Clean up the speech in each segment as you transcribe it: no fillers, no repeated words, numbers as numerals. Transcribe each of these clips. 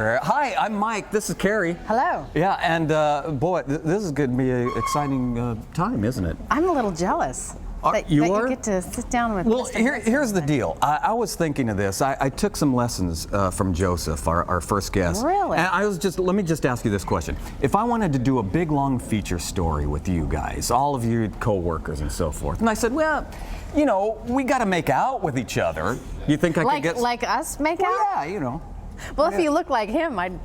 Hi, I'm Mike. This is Carrie. Hello. Yeah, and boy, this is going to be an exciting time, isn't it? I'm a little jealous that you get to sit down with. Well, here's the deal. I was thinking of this. I took some lessons from Joseph, our first guest. Really? And let me just ask you this question. If I wanted to do a big, long feature story with you guys, all of you co-workers and so forth, and I said, well, you know, we got to make out with each other. You think I could get... Like us make out? Yeah, you know. Well, if you look like him, I'd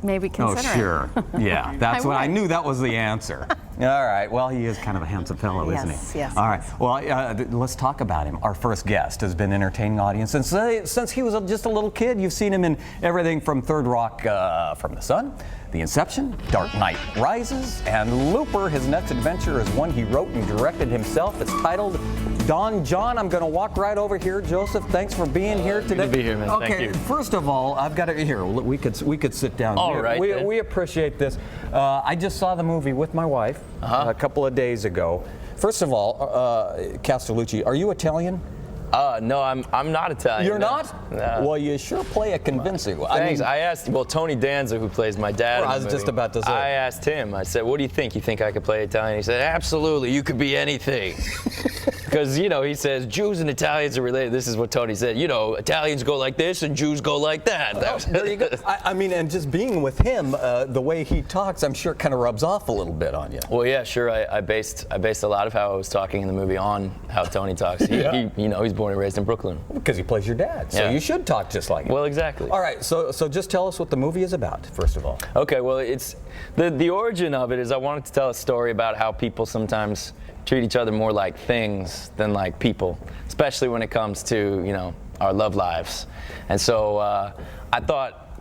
maybe consider it. Oh, sure. Yeah, that's what I knew that was the answer. All right. Well, he is kind of a handsome fellow, isn't he? Yes. All right. Well, let's talk about him. Our first guest has been entertaining audience since he was just a little kid. You've seen him in everything from Third Rock from the Sun, The Inception, Dark Knight Rises, and Looper. His next adventure is one he wrote and directed himself. It's titled Don John. I'm going to walk right over here. Joseph, thanks for being here today. Good to be here, man. Okay, Thank you. First of all, I've got to here. We could sit down. All right. We appreciate this. I just saw the movie with my wife a couple of days ago. First of all, Castellucci, are you Italian? No, I'm not Italian. You're not? No. Well, you sure play it convincing. Thanks. I asked, Tony Danza, who plays my dad. I was just about to say. I asked him, I said, what do you think? You think I could play Italian? He said, absolutely, you could be anything. Because, you know, he says, Jews and Italians are related. This is what Tony said. You know, Italians go like this and Jews go like that. There you go. I mean, and just being with him, the way he talks, I'm sure it kind of rubs off a little bit on you. Well, yeah, sure. I based a lot of how I was talking in the movie on how Tony talks. He you know, he's born and raised in Brooklyn. Because he plays your dad, so you should talk just like him. Well, exactly. All right, so just tell us what the movie is about, first of all. Okay, well, it's the origin of it is I wanted to tell a story about how people sometimes treat each other more like things than like people, especially when it comes to, you know, our love lives. And so I thought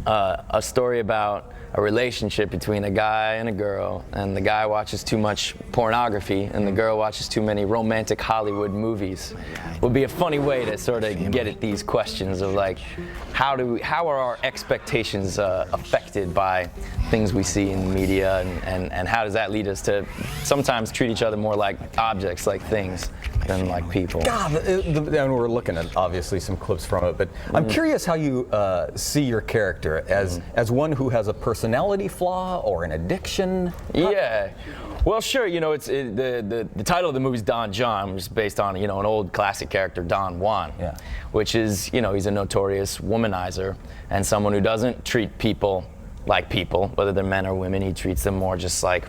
a story about a relationship between a guy and a girl, and the guy watches too much pornography and the girl watches too many romantic Hollywood movies would be a funny way to sort of get at these questions of like how are our expectations affected by things we see in the media, and how does that lead us to sometimes treat each other more like objects, like things, than like people. God, and we're looking at obviously some clips from it, but I'm curious how you see your character as one who has a personality flaw or an addiction. Yeah. Well, sure. You know, the title of the movie is Don John, which is based on, you know, an old classic character, Don Juan, which is, you know, he's a notorious womanizer and someone who doesn't treat people like people, whether they're men or women. He treats them more just like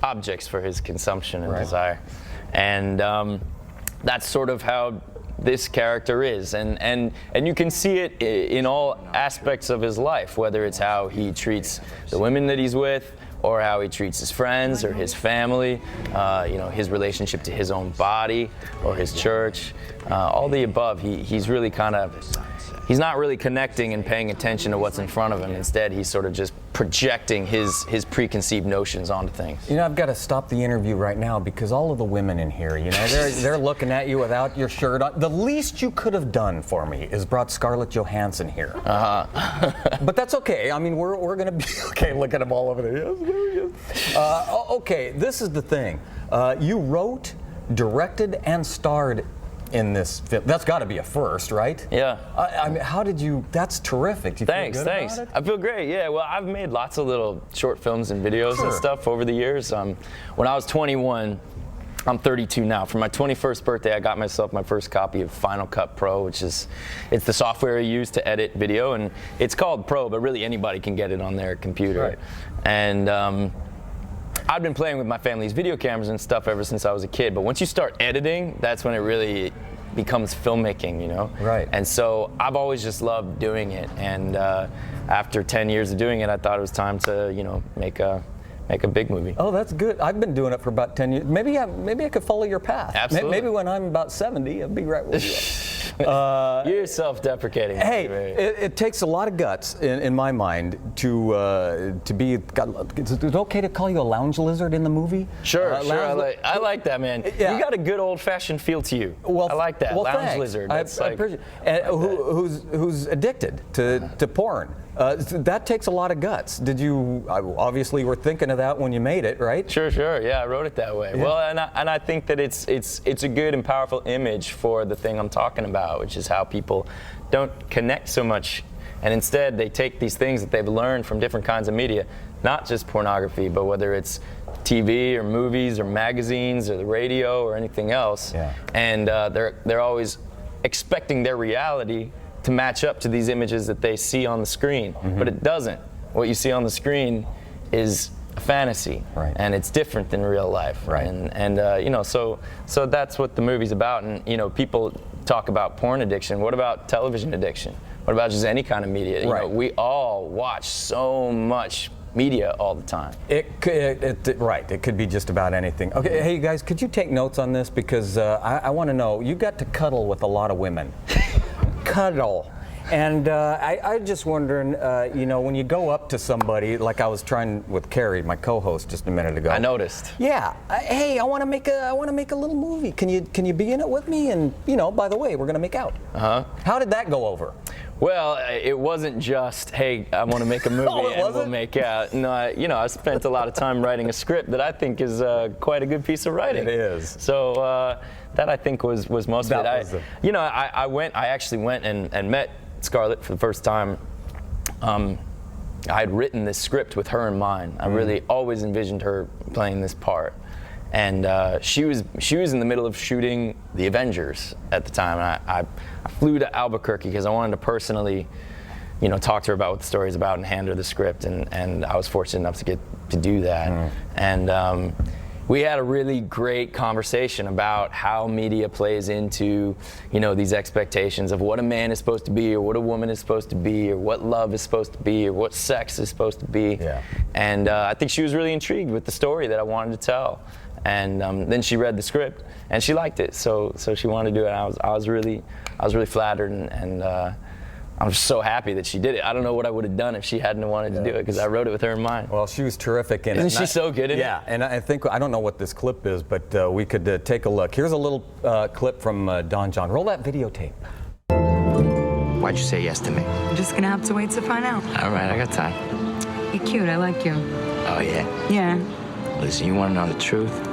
objects for his consumption and desire. And that's sort of how this character is, and you can see it in all aspects of his life, whether it's how he treats the women that he's with, or how he treats his friends or his family, you know, his relationship to his own body or his church, all the above. He's really kind of, he's not really connecting and paying attention to what's in front of him. Instead, he's sort of just projecting his preconceived notions onto things. You know, I've got to stop the interview right now because all of the women in here, you know, they're looking at you without your shirt on. The least you could have done for me is brought Scarlett Johansson here. But that's okay. I mean, we're going to be okay. Look at them all over there. Yes, there he is. Okay, this is the thing. You wrote, directed, and starred in this film. That's got to be a first, right? Yeah. I mean, how did you? That's terrific. Do you Thanks. feel good about it? I feel great. Yeah. Well, I've made lots of little short films and videos and stuff over the years. When I was 21, I'm 32 now. For my 21st birthday, I got myself my first copy of Final Cut Pro, which is it's the software I use to edit video, and it's called Pro, but really anybody can get it on their computer. Right. And I've been playing with my family's video cameras and stuff ever since I was a kid, but once you start editing, that's when it really becomes filmmaking, you know? Right. And so I've always just loved doing it, and after 10 years of doing it, I thought it was time to, you know, make a big movie. Oh, that's good. I've been doing it for about 10 years. Maybe I could follow your path. Absolutely. Maybe when I'm about 70, I'll be right with you. You're self-deprecating. Hey, it takes a lot of guts, in my mind, to be. Is it okay to call you a lounge lizard in the movie? Sure. I like that, man. Yeah. You got a good old-fashioned feel to you. Well, I like that. Well, lounge thanks. lizard. I That's like, appreciate. And who's addicted to porn? That takes a lot of guts. Did you obviously were thinking of that when you made it, right? Sure. Yeah, I wrote it that way. Yeah. Well, and I think that it's a good and powerful image for the thing I'm talking about, which is how people don't connect so much And instead, they take these things that they've learned from different kinds of media, not just pornography, but whether it's TV or movies or magazines or the radio or anything else, and they're always expecting their reality to match up to these images that they see on the screen, but it doesn't. What you see on the screen is a fantasy, and it's different than real life, and you know, so that's what the movie's about. And you know, people talk about porn addiction. What about television addiction? What about just any kind of media? You know, we all watch so much media all the time. It could be just about anything. Okay, hey you guys, could you take notes on this, because I want to know, you got to cuddle with a lot of women. Cuddle. And I just wondering, you know, when you go up to somebody, like I was trying with Carrie, my co-host, just a minute ago. I noticed. Yeah. Hey, I want to make a little movie. Can you be in it with me? And you know, by the way, we're gonna make out. How did that go over? Well, it wasn't just, hey, I want to make a movie and we'll make out. No, you know, I spent a lot of time writing a script that I think is quite a good piece of writing. It is. So that I think was most of it. You know, I actually went and met Scarlett for the first time. I had written this script with her in mind. I really always envisioned her playing this part. And she was in the middle of shooting The Avengers at the time. And I flew to Albuquerque because I wanted to personally, you know, talk to her about what the story's about and hand her the script. And I was fortunate enough to get to do that. And we had a really great conversation about how media plays into, you know, these expectations of what a man is supposed to be, or what a woman is supposed to be, or what love is supposed to be, or what sex is supposed to be. And I think she was really intrigued with the story that I wanted to tell. And then she read the script and she liked it, so she wanted to do it. I was really flattered, and I'm just so happy that she did it. I don't know what I would have done if she hadn't wanted to do it, because I wrote it with her in mind. Well, she was terrific in it. Isn't she so good in it? Yeah, and I think, I don't know what this clip is, but we could take a look. Here's a little clip from Don John. Roll that videotape. Why'd you say yes to me? I'm just gonna have to wait to find out. All right, I got time. You're cute, I like you. Oh, yeah? Yeah. Listen, you want to know the truth?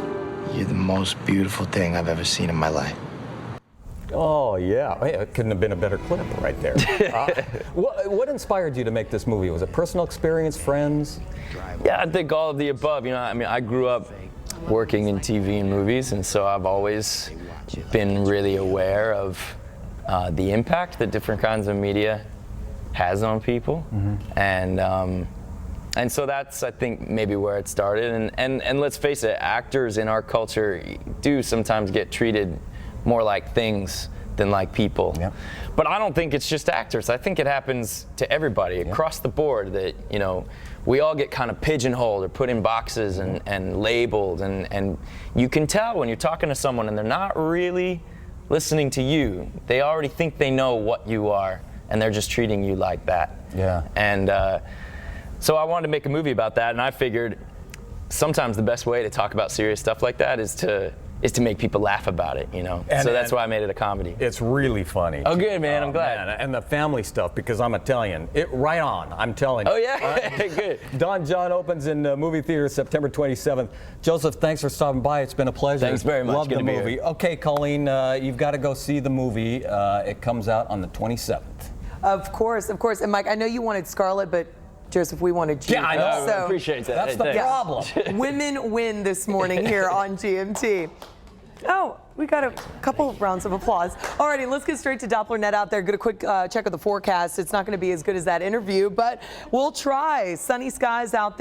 You're the most beautiful thing I've ever seen in my life. Oh, yeah. Hey, it couldn't have been a better clip right there. What inspired you to make this movie? Was it personal experience, friends? Yeah, I think all of the above. You know, I mean, I grew up working in TV and movies, and so I've always been really aware of the impact that different kinds of media has on people. And so that's, I think, maybe where it started. And let's face it, actors in our culture do sometimes get treated more like things than like people. But I don't think it's just actors. I think it happens to everybody across the board, that, you know, we all get kind of pigeonholed or put in boxes and labeled. And you can tell when you're talking to someone and they're not really listening to you. They already think they know what you are, and they're just treating you like that. And so I wanted to make a movie about that, and I figured sometimes the best way to talk about serious stuff like that is to make people laugh about it, you know. So that's why I made it a comedy. It's really funny. Oh, good, man. I'm glad. Man. And the family stuff, because I'm Italian. Right on, I'm telling you. Oh, yeah? Good. Don John opens in movie theaters September 27th. Joseph, thanks for stopping by. It's been a pleasure. Thanks very much. Love the movie. Okay, Colleen, you've got to go see the movie. It comes out on the 27th. Of course. And Mike, I know you wanted Scarlett, but Joseph, we wanted you. Yeah, I know. So, I appreciate that. That's the problem. Women win this morning here on GMT. Oh, we got a couple of rounds of applause. Alrighty, let's get straight to Doppler Net out there. Get a quick check of the forecast. It's not going to be as good as that interview, but we'll try. Sunny skies out there.